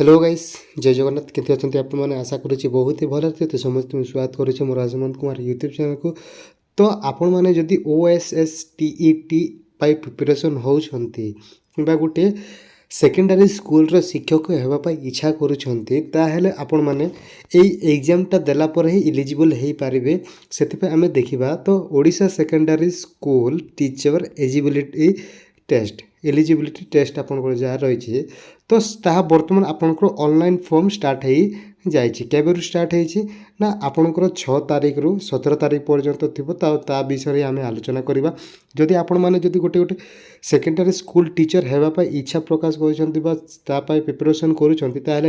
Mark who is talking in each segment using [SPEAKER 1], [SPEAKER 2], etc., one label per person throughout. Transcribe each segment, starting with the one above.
[SPEAKER 1] Hello guys जय जगन्नाथ केमती अच्छा आप मैंने आशा करुच्ची बहुत ही भल थे तो समस्त स्वागत करुच्चे मोर राजमंत कुमार यूट्यूब चैनल को। तो आपण मैंने जदि OSSTET प्रिपरेशन होती गोटे सेकेंडरी स्कूल शिक्षक होगापाई इच्छा करुँच आपण मैंने एग्जामटा देलापर ही इलिजिबल हो पारे से आम देखा। तो Odisha secondary school teacher eligibility test eligibility test आपंकर जहाँ रही तो बर्तमान आपंकर ऑनलाइन फॉर्म स्टार्ट हो जाए स्टार्ट होना आपंकर 6 तारीख रु 17 तारीख पर्यंत थी विषय आम आलोचना करवा। जदि आपण मैंने जदि गोटे गोटे सेकेंडरी स्कूल टीचर होगापाई इच्छा प्रकाश कर प्रिपरेशन करुँच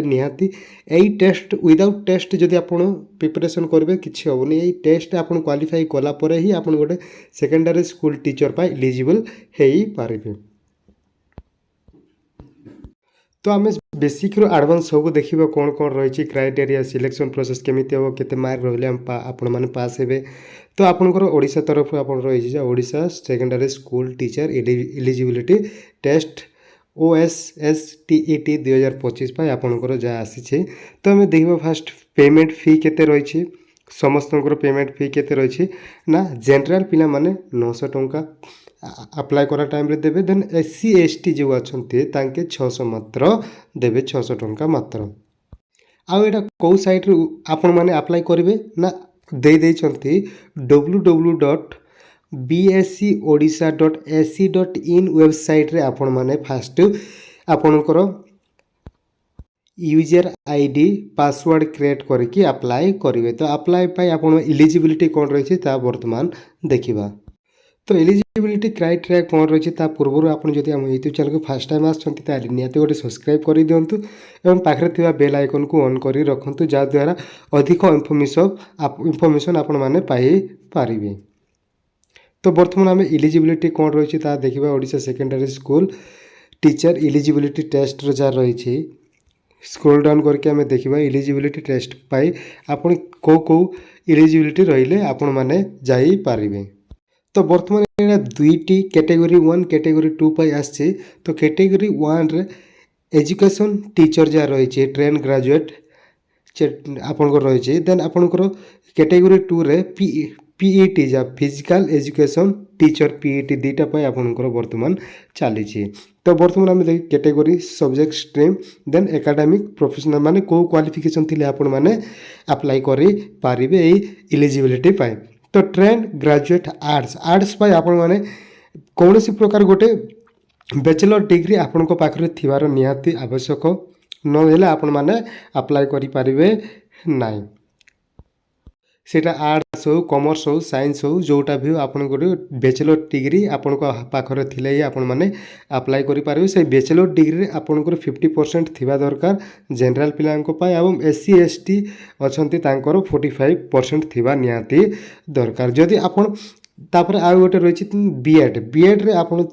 [SPEAKER 1] निहाती यही टेस्ट विदाउट टेस्ट जदि आप प्रिपरेशन करेंगे किसी हेनी यही टेस्ट आप क्वालिफाई कलापर ही आप गोटे सेकेंडरी स्कूल टीचर पर इलिजिबल हो पारे। तो आम बेसिक रू एडवांस सब देखा कौन कौन रही क्राइटेरिया सिलेक्शन प्रोसेस केमी हम केते मार्क रही आपण मैंने पास हे। तो आपंकर ओडिशा तरफ आप रही Odisha secondary school teacher eligibility test OSSTET 2025 आपंकर जहाँ आसी। तो आम देखा फास्ट पेमेंट फी केते रही समस्त पेमेंट फी केते रही ना जनरल पिला माने 900 टंका अप्लाई करा टाइम रे देवे। देन SC ST जो अच्छा 600 मात्र देवे 600 टंका मात्र। आउ एटा कौ साइट रू आपण माने अप्लाई करेंगे ना दे देइछंती www.bscodisha.ac.in वेबसाइट रे आपण माने फास्ट आपणकर यूजर आईडी पासवर्ड क्रिएट करके अप्लाई करेंगे। तो अप्लाई पाई आपण एलिजिबिलिटी कौन रही बर्तमान देखा। तो एलिजिबिलिटी क्राइटेरिया कौन रही पूर्व आप यूट्यूब चैनल को फास्ट टाइम आसते निहाती गोटे सब्सक्राइब कर दिंतु और पाखे थी बेल आइकन को ऑन कर रखु जहाँद्वारा अधिक इनफॉरमेशन आपण मैंने पारे। तो बर्तमान आम एलिजिबिलिटी कौन रही देखा Odisha secondary school teacher eligibility test जहाँ रही स्क्रोल डाउन करके आम देखा एलिजिबिलिटी टेस्ट पाई आपन कौ एलिजिबिलिटी रहिले आपण मैंने जापारे। तो बर्तमान यहाँ दुईटी कैटेगरी 1 कैटेगरी 2 पर आसी। तो कैटेगरी 1 रे एजुकेशन टीचर जहाँ रही ट्रेन ग्रेजुएट आपंकर रही। देन आपंकर कैटेगरी 2 रे PET जहाँ फिजिकल एजुकेशन टीचर PET दुईटा पर आपंकर बर्तमान चली। तो बर्तमान आम देख category subject stream then academic professional माने को क्वालिफिकेशन थिले आपण माने अप्लाई करि पारिबे एलिजिबिलिटी पाए। तो ट्रेन ग्रेजुएट आर्ट्स पाई आपण माने कौन सी प्रकार गोटे बैचलर डिग्री आपण को पाखरे थिवार निहाती आवश्यक नहेले आपण माने अप्लाई करि पारिबे नाइ। सेटा आर्ट्स हो कॉमर्स हो साइंस हो जोटा भी आपण गोटे बैचलर डिग्री आपण को पाखरे थिले ही आपण माने अप्लाई करि पारिबे। से बैचलर डिग्री आपण को 50% थिबा दरकार जनरल पिलांको पाई एवं SC ST अछंती तांकर 45% थिबा निहाती दरकार। जदि आपण तापर आ गोटे रही बीएड रे आपण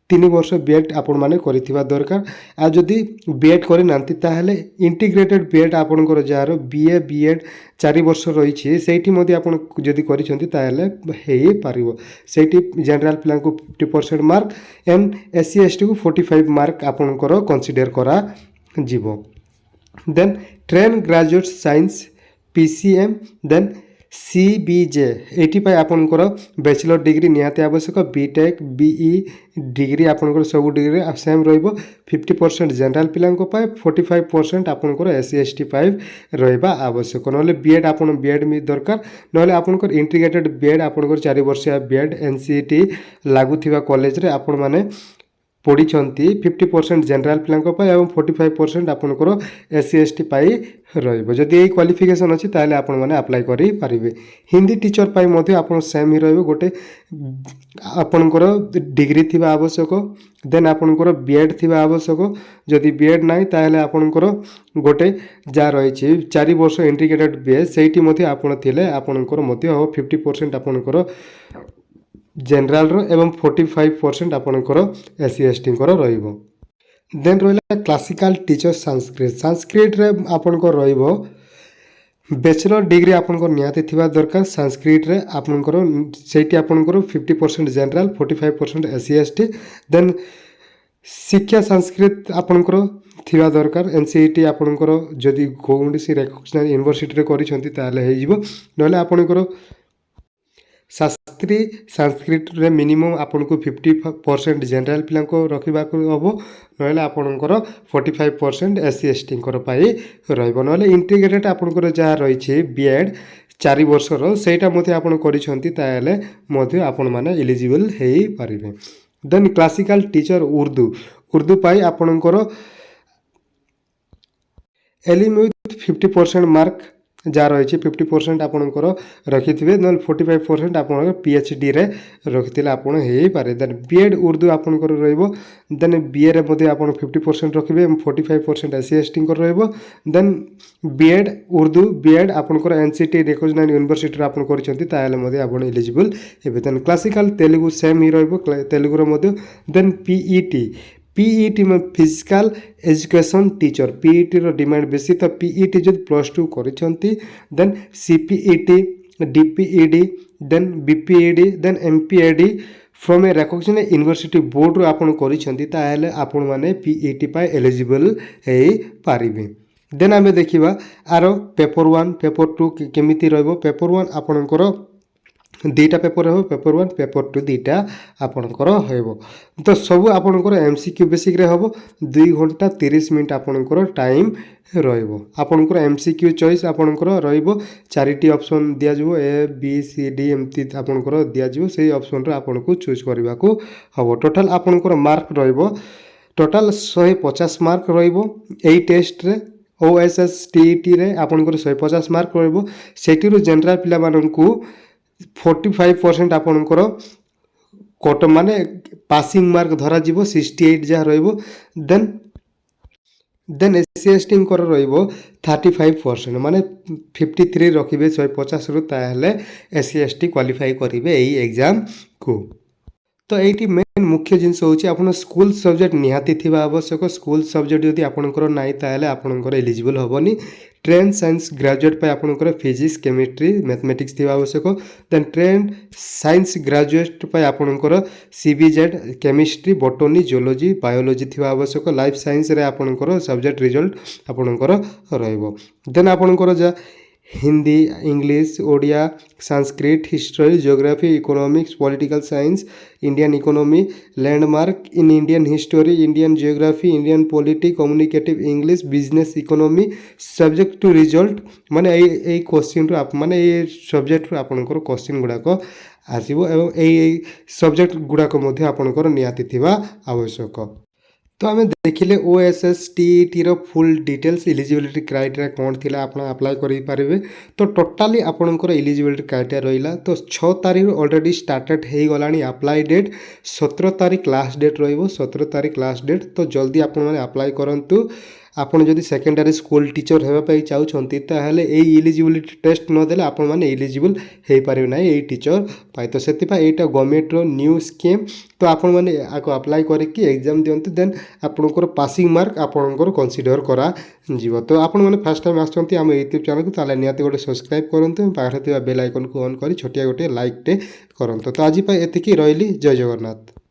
[SPEAKER 1] 3 वर्ष बीएड आपण माने करिथिबा दरकार। आ जदि बीएड करि नांती ताहले इंटीग्रेटेड बीएड आपणकर जार BA बीएड 4 वर्ष रही सेठी मध्ये आपण जदि करिसंती ताहले हेई पारिबो। सेठी जनरल प्लान को 50% मार्क एंड SC ST को 45 मार्क आपणकर कंसीडर करा जीवो। Then train graduate science PCM then CBJ एटी पाई आपणकर बैचलर डिग्री निहाती आवश्यक। बीटेक BE डिग्री आपणकर सब डिग्री सेम रहिबो। 50% जनरल पिलांको पाए 45% आपणकर SC ST पाए रहिबा आवश्यक। नले बीएड आपण बीएड में दरकार नले आपणकर इंटीग्रेटेड बीएड आपणकर 4 वर्षिया बीएड NCT लागू थिबा कॉलेज रे आपण माने पढ़ी 50% जनरल पिलांको पाए एवं 45% आपणकर SC ST पाई रहिबो। जदि यही क्वालिफिकेशन अच्छी ताहले आपण माने अप्लाई करि पारिबे। हिंदी टीचर पाई मध्ये आपण सेम ही रहिबो गोटे आपणकर डिग्री थिबा आवश्यक। देन आपणकर बीएड थिबा आवश्यक। जदि बीएड नाही ताहले आपणकर गोटे जा रही 4 वर्ष इंटीग्रेटेड बीएस सेठी मध्ये आपण थिले आपणकर मध्ये 50% आपणकर जनरल रो एवं 45% आपणकर SC ST कर रहिबो। देन रहिला क्लासिकल टीचर संस्कृत रे आपणकर रहिबो बैचलर डिग्री आपणकर निहाती थिबा दरकार। संस्कृत रे आपणकर सेठी आपणकर 50% जनरल 45% SC ST। देन शिक्षा संस्कृत आपणकर थिबा दरकार एनसीईटी आपणकर जदि कौनसी रेकग्नाइज यूनिवर्सिटी करिसेंती ताले हेजिवो नले आपणकर शास्त्री संस्कृत रे मिनिमम आपन को 50% जनरल पिला को रखिबा को हबो नले आपणकर 45% एससी एसटी कर पाई रहइबो नले इंटीग्रेटेड आपणकर जहा रही छे बीएड 4 वर्षर सेटा मते आपण करिसेंती ताले मते आपण माने एलिजिबल हेई पारिबे। देन क्लासिकल टीचर उर्दू पाई आपणकर एलिम विथ 50% मार्क जहाँ रही 50% आपणकर रखिथे ना 45% आप पीएचडी रे रखिले आपड़ हो पारे। देन बीएड उर्दू आपणकर रेन बीए रे आप 50% रखिए 45% एससी एसटी रो देन बीएड उर्दू बीएड आपणकर एनसीटी रिकग्नाइज यूनिवर्सिटी आप कर एलिजिबल हे। देन क्लासिकल तेलुगु सेम ही रेलुगुर देन पीईटी में फिजिकल एजुकेशन टीचर पीईटी रो डिमांड बेसी तो पीईटी जो +2 करिसेंती then CPET DPEd then BPEd then MPEd from a recognised university board रो आपण करिसेंती ताहेले आपण माने पीईटी पाई एलिजिबल हे पारिबे। देन आमे देखिबा आरो पेपर 1 पेपर 2 केमिति रहबो। पेपर 1 आपणकर दुईटा पेपर हो पेपर 1 पेपर 2 दुईटा आपणकर होइबो तो सब आपणकर एमसीक्यू बेसिक रे होबो 2 घंटा 30 मिनिट आपणकर टाइम रहिबो। आपणकर एमसीक्यू चॉइस आपणकर रहिबो 4टी ऑप्शन दिया जबो ए बी सी डी एमती आपणकर दिया जबो सेही ऑप्शन रे आपनको चूज करबा को हबो। टोटल आपणकर मार्क रहिबो टोटल 150 मार्क रहिबो एई टेस्ट रे ओएसएस टीईटी रे आपणकर 150 मार्क रहिबो सेटिरो जनरल पिला माननकू 45% आपणकर कट माने पासिंग मार्क धरा जीवो 68 जहाँ रहिबो देन एससी एसटी कर रहिबो 35% माने 53 रखिबे 150 रु ताहेले एससी एसटी क्वालिफाई करिवे एई एग्जाम को। तो ये मेन मुख्य जिनस होची आपन स्कूल सब्जेक्ट निहाती थिबा आवश्यक स्कूल सब्जेक्ट जदि आपनकर नाही ताहेले आपनकर एलिजिबल होबनी। ट्रेंड साइंस ग्रेजुएट पे आपनकर फिजिक्स केमिस्ट्री मैथमेटिक्स थिबा आवश्यक देन ट्रेंड साइंस ग्रेजुएट पे आपनकर CBZ chemistry botany geology biology थिबा आवश्यक। लाइफ साइंस रे आपनकर सब्जेक्ट रिजल्ट आपनकर रहइबो। देन आपनकर जा Hindi English Odia Sanskrit history geography economics political science Indian economy landmark in Indian history Indian geography Indian polity communicative English business economy subject to result माने a question रो आप माने ए सब्जेक्ट रो आपनकर question गुडाक आसीबो एवं a subject गुडाक मध्ये आपनकर नियाति थिबा आवश्यक। तो आम देखिले ओएसएस टीईटी रो फुल डिटेल्स एलिजिबिलिटी क्राइटेरिया कौन थिला आपण अप्लाई करि पारिबे। तो टोटाली आपनकर एलिजिबिलिटी क्राइटेरिया रहिला तो 6 तारिख ऑलरेडी स्टार्टेड हे गलानी अप्लाई डेट 17 तारिख लास्ट डेट रहिबो 17 तारिख लास्ट डेट। तो जल्दी आपण माने अप्लाई करंतु। आपण जदि सेकेंडरी स्कूल टीचर हेबा पई चाहउछंती ताहले ए एलिजिबिलिटी टेस्ट न देले आपण माने एलिजिबल हे पारिबे नै ए टीचर पाई। तो सेति पा एटा गवर्नमेंट रो न्यू स्कीम तो आपण माने आको अप्लाई करे कि एग्जाम दियंतु देन आपनकर पासिंग मार्क आपनकर कंसीडर करा जीवो। तो आपण माने फर्स्ट टाइम आछंती हम यूट्यूब चैनल को ताले नियाते गोटे सब्सक्राइब करंतु पाखरे थिबा बेल आइकन को ऑन करी छोटिया गोटे लाइक टे करंतु। तो आज पई एतिकी रहिली जय जगन्नाथ।